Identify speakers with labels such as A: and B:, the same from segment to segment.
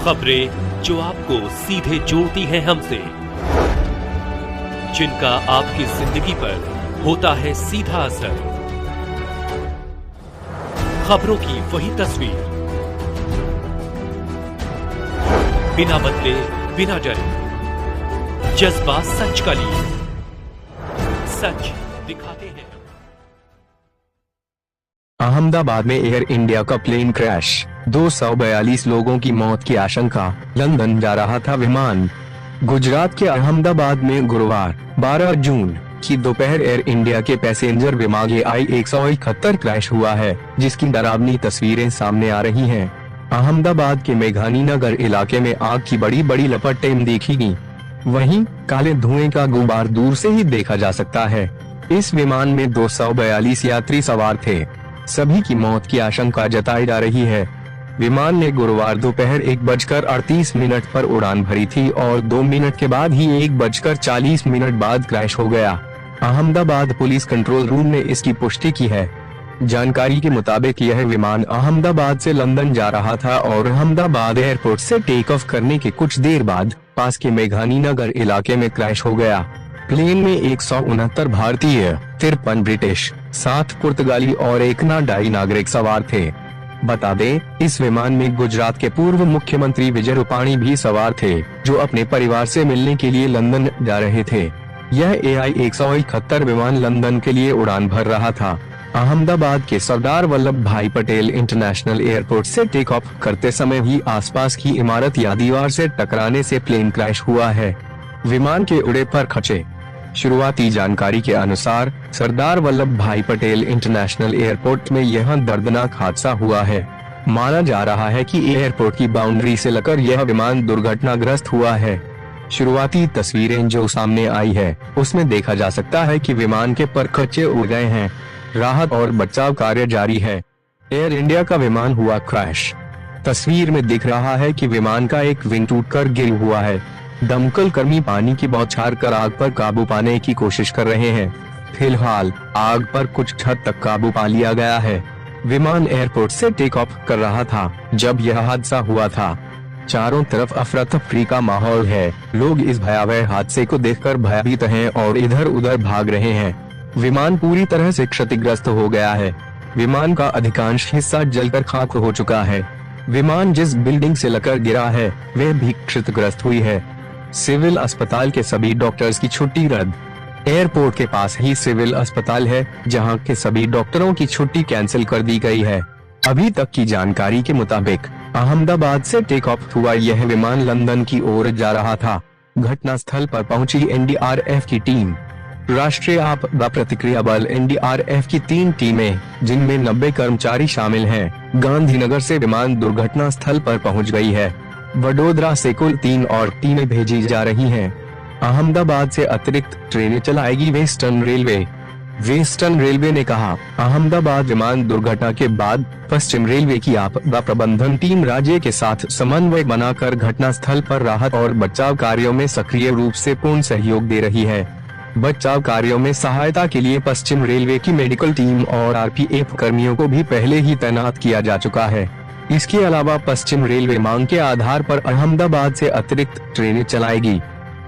A: खबरें जो आपको सीधे जोड़ती हैं हमसे, जिनका आपकी जिंदगी पर होता है सीधा असर। खबरों की वही तस्वीर, बिना बदले बिना डरे, जज्बा सच का लिए, सच दिखाते हैं।
B: अहमदाबाद में एयर इंडिया का प्लेन क्रैश, 242 लोगों की मौत की आशंका। लंदन जा रहा था विमान। गुजरात के अहमदाबाद में गुरुवार 12 जून की दोपहर एयर इंडिया के पैसेंजर विमान AI-171 क्रैश हुआ है, जिसकी डरावनी तस्वीरें सामने आ रही हैं। अहमदाबाद के मेघानी नगर इलाके में आग की बड़ी बड़ी लपटें देखी गई। वहीं काले धुएं का गुबार दूर से ही देखा जा सकता है। इस विमान में 242 यात्री सवार थे। सभी की मौत की आशंका जताई जा रही है। विमान ने गुरुवार दोपहर 1:38 पर उड़ान भरी थी और 2 मिनट के बाद ही 1:40 बाद क्रैश हो गया। अहमदाबाद पुलिस कंट्रोल रूम ने इसकी पुष्टि की है। जानकारी के मुताबिक यह विमान अहमदाबाद से लंदन जा रहा था और अहमदाबाद एयरपोर्ट से टेक ऑफ करने के कुछ देर बाद पास के मेघानी नगर इलाके में क्रैश हो गया। प्लेन में 169 भारतीय, 53 ब्रिटिश, 7 पुर्तगाली और 1 कनाडाई नागरिक सवार थे। बता दें, इस विमान में गुजरात के पूर्व मुख्यमंत्री विजय रूपाणी भी सवार थे, जो अपने परिवार से मिलने के लिए लंदन जा रहे थे। यह AI-171 विमान लंदन के लिए उड़ान भर रहा था। अहमदाबाद के सरदार वल्लभ भाई पटेल इंटरनेशनल एयरपोर्ट से टेक ऑफ करते समय ही आसपास की इमारत या दीवार से टकराने से प्लेन क्रैश हुआ है। विमान के उड़े पर खचे। शुरुआती जानकारी के अनुसार सरदार वल्लभ भाई पटेल इंटरनेशनल एयरपोर्ट में यह दर्दनाक हादसा हुआ है। माना जा रहा है कि एयरपोर्ट की बाउंड्री से लगकर यह विमान दुर्घटनाग्रस्त हुआ है। शुरुआती तस्वीरें जो सामने आई है, उसमें देखा जा सकता है कि विमान के परखचे उड़ गए हैं। राहत और बचाव कार्य जारी है। एयर इंडिया का विमान हुआ क्रैश। तस्वीर में दिख रहा है कि विमान का एक विंग टूटकर गिर हुआ है। दमकल कर्मी पानी की बौछार कर आग पर काबू पाने की कोशिश कर रहे हैं। फिलहाल आग पर कुछ हद तक काबू पा लिया गया है। विमान एयरपोर्ट से टेक ऑफ कर रहा था जब यह हादसा हुआ था। चारों तरफ अफरा तफरी का माहौल है। लोग इस भयावह हादसे को देखकर भयभीत हैं और इधर उधर भाग रहे हैं। विमान पूरी तरह से क्षतिग्रस्त हो गया है। विमान का अधिकांश हिस्सा जलकर खाक हो चुका है। विमान जिस बिल्डिंग से लगकर गिरा है, वह भी क्षतिग्रस्त हुई है। सिविल अस्पताल के सभी डॉक्टर्स की छुट्टी रद्द। एयरपोर्ट के पास ही सिविल अस्पताल है, जहां के सभी डॉक्टरों की छुट्टी कैंसिल कर दी गई है। अभी तक की जानकारी के मुताबिक अहमदाबाद से टेक ऑफ हुआ यह विमान लंदन की ओर जा रहा था। घटना स्थल पर पहुंची NDRF की टीम। राष्ट्रीय आपदा प्रतिक्रिया बल NDRF की 3 टीमें, जिनमें 90 कर्मचारी शामिल हैं, गांधीनगर से विमान दुर्घटना स्थल पर पहुंच गई है। वडोदरा से कुल 3 और टीमें भेजी जा रही हैं। अहमदाबाद से अतिरिक्त ट्रेनें चलाएगी वेस्टर्न रेलवे। वेस्टर्न रेलवे ने कहा, अहमदाबाद विमान दुर्घटना के बाद पश्चिम रेलवे की आपदा प्रबंधन टीम राज्य के साथ समन्वय बनाकर घटना स्थल पर राहत और बचाव कार्यों में सक्रिय रूप से पूर्ण सहयोग दे रही है। बचाव कार्यों में सहायता के लिए पश्चिम रेलवे की मेडिकल टीम और RPF कर्मियों को भी पहले ही तैनात किया जा चुका है। इसके अलावा पश्चिम रेलवे मांग के आधार पर अहमदाबाद से अतिरिक्त ट्रेनें चलाएगी।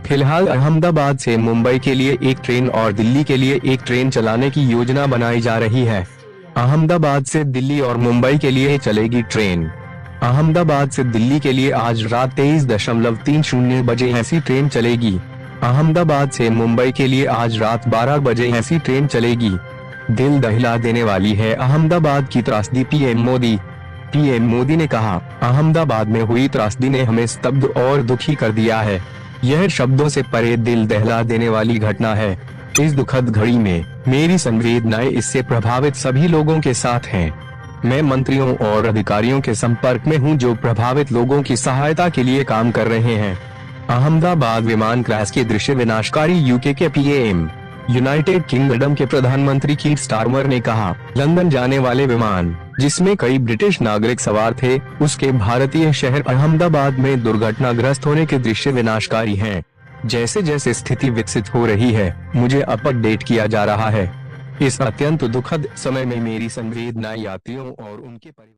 B: फिलहाल अहमदाबाद से मुंबई के लिए एक ट्रेन और दिल्ली के लिए एक ट्रेन चलाने की योजना बनाई जा रही है। अहमदाबाद से दिल्ली और मुंबई के लिए चलेगी ट्रेन। अहमदाबाद से दिल्ली के लिए आज रात 23:30 बजे ऐसी ट्रेन चलेगी। अहमदाबाद से मुंबई के लिए आज रात 12 बजे ऐसी ट्रेन चलेगी। दिल दहिला देने वाली है अहमदाबाद की त्रासदी। पीएम मोदी ने कहा, अहमदाबाद में हुई त्रासदी ने हमें स्तब्ध और दुखी कर दिया है। यह शब्दों से परे दिल दहला देने वाली घटना है। इस दुखद घड़ी में मेरी संवेदनाएं इससे प्रभावित सभी लोगों के साथ हैं। मैं मंत्रियों और अधिकारियों के संपर्क में हूं, जो प्रभावित लोगों की सहायता के लिए काम कर रहे हैं। अहमदाबाद विमान क्रैश के दृश्य विनाशकारी। यूके के पीएम, यूनाइटेड किंगडम के प्रधानमंत्री कीर स्टारमर ने कहा, लंदन जाने वाले विमान, जिसमें कई ब्रिटिश नागरिक सवार थे, उसके भारतीय शहर अहमदाबाद में दुर्घटनाग्रस्त होने के दृश्य विनाशकारी हैं। जैसे जैसे स्थिति विकसित हो रही है, मुझे अपडेट किया जा रहा है। इस अत्यंत दुखद समय में मेरी संवेदनाएं यात्रियों और उनके परिवार